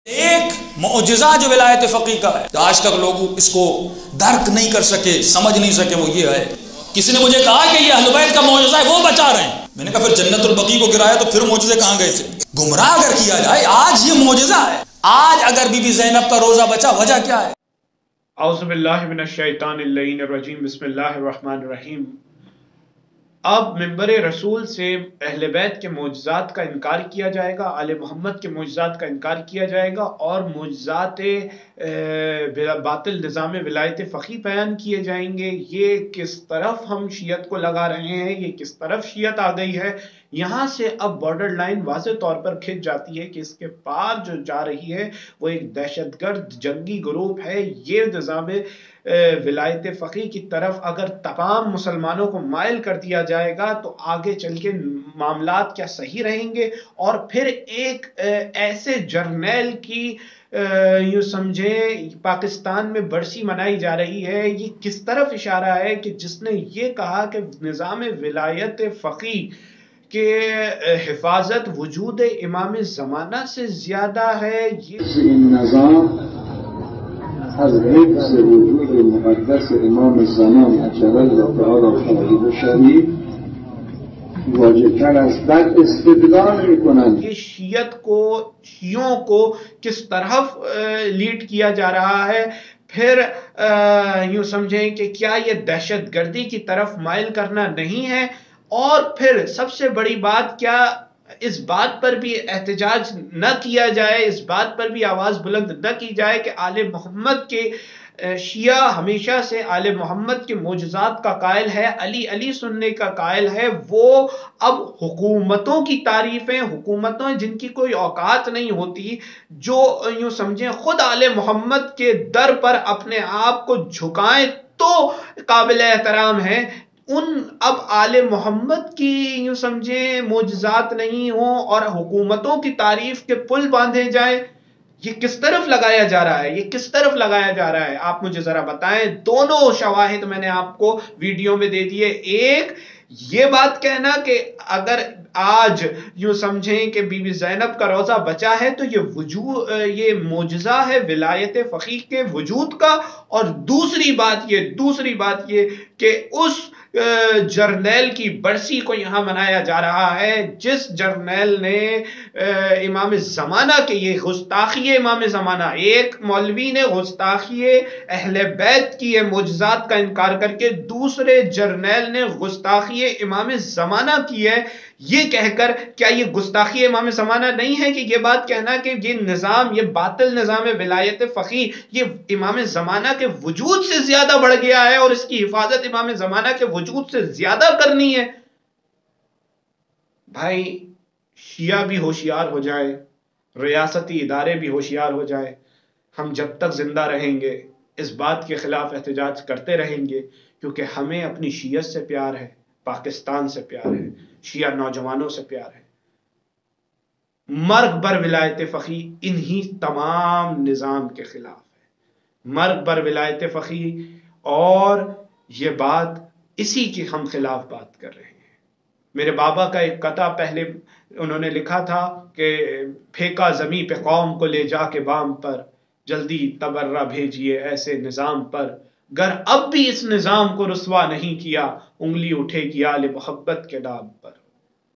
ایک معجزہ جو ولایت فقی کا ہے آج تک لوگ اس کو درک نہیں کر سکے، سمجھ نہیں سکے، وہ یہ ہے، کسی نے مجھے کہا کہ یہ اہل بیت کا معجزہ ہے، وہ بچا رہے ہیں۔ میں نے کہا پھر جنت البقیع کو گرایا تو پھر معجزے کہاں گئے تھے؟ گمراہ اگر کیا جائے، آج یہ معجزہ ہے۔ آج اگر بی بی زینب کا روزہ بچا، وجہ کیا ہے؟ اعوذ باللہ من الشیطان اللعین الرجیم، بسم اللہ الرحمن الرحیم۔ اب منبر رسول سے اہل بیت کے معجزات کا انکار کیا جائے گا، آل محمد کے معجزات کا انکار کیا جائے گا، اور معجزات باطل نظام ولایت فقی بیان کیے جائیں گے۔ یہ کس طرف ہم شیعت کو لگا رہے ہیں، یہ کس طرف شیعت آ گئی ہے، یہاں سے اب بارڈر لائن واضح طور پر کھنچ جاتی ہے کہ اس کے پار جو جا رہی ہے وہ ایک دہشت گرد جنگی گروپ ہے۔ یہ نظام ولایت فقی کی طرف اگر تمام مسلمانوں کو مائل کر دیا جائے گا تو آگے چل کے معاملات کیا صحیح رہیں گے، اور پھر ایک ایسے جرنیل کی یوں سمجھیں پاکستان میں برسی منائی جا رہی ہے۔ یہ کس طرف اشارہ ہے کہ جس نے یہ کہا کہ نظام ولایت فقی کہ حفاظت وجود امام زمانہ سے زیادہ ہے۔ یہ نظام از حفظ وجود مقدس امام زمانہ جلل تعالی قدره شریف واجبتر است در استدلال میکنند۔ یہ شیعوں کو کس طرف لیڈ کیا جا رہا ہے، پھر یوں سمجھیں کہ کیا یہ دہشت گردی کی طرف مائل کرنا نہیں ہے، اور پھر سب سے بڑی بات، کیا اس بات پر بھی احتجاج نہ کیا جائے، اس بات پر بھی آواز بلند نہ کی جائے کہ آل محمد کے شیعہ ہمیشہ سے آل محمد کے معجزات کا قائل ہے، علی علی سننے کا قائل ہے۔ وہ اب حکومتوں کی تعریفیں، حکومتوں جن کی کوئی اوقات نہیں ہوتی، جو یوں سمجھیں خود آل محمد کے در پر اپنے آپ کو جھکائیں تو قابل احترام ہیں، اب آل محمد کی یوں سمجھیں معجزات نہیں ہوں اور حکومتوں کی تعریف کے پل باندھے جائیں۔ یہ کس طرف لگایا جا رہا ہے، یہ کس طرف لگایا جا رہا ہے، آپ مجھے ذرا بتائیں۔ دونوں شواہد میں نے آپ کو ویڈیو میں دے دیے۔ ایک یہ بات کہنا کہ اگر آج یوں سمجھیں کہ بی بی زینب کا روزہ بچا ہے تو یہ معجزہ ہے ولایت فقی کے وجود کا، اور دوسری بات یہ کہ اس جرنیل کی برسی کو یہاں منایا جا رہا ہے جس جرنیل نے امام زمانہ کے، یہ گستاخی امام زمانہ، ایک مولوی نے گستاخی اہل بیت کی یہ معجزات کا انکار کر کے دوسرے جرنیل نے گستاخی امام زمانہ کی ہے، یہ کہہ کر کیا یہ گستاخی امام زمانہ نہیں ہے کہ یہ بات کہنا کہ یہ نظام، یہ باطل نظام ولایت فقی یہ امام زمانہ کے وجود سے زیادہ بڑھ گیا ہے اور اس کی حفاظت امام زمانہ کے وجود سے زیادہ کرنی ہے؟ بھائی شیعہ بھی ہوشیار ہو جائے، ریاستی ادارے بھی ہوشیار ہو جائے، ہم جب تک زندہ رہیں گے اس بات کے خلاف احتجاج کرتے رہیں گے، کیونکہ ہمیں اپنی شیعت سے پیار ہے، پاکستان سے پیار ہے، شیعہ نوجوانوں سے پیار ہے۔ مرگ بر ولایت فقی انہی تمام نظام کے خلاف ہے، مرگ بر ولایت فقی، اور یہ بات اسی کی ہم خلاف بات کر رہے ہیں۔ میرے بابا کا ایک قطعہ پہلے انہوں نے لکھا تھا کہ پھینکا زمیں پہ قوم کو لے جا کے بام پر، جلدی تبرہ بھیجیے ایسے نظام پر، گر اب بھی اس نظام کو رسوا نہیں کیا، انگلی اٹھے گی آل محبت کے نام پر۔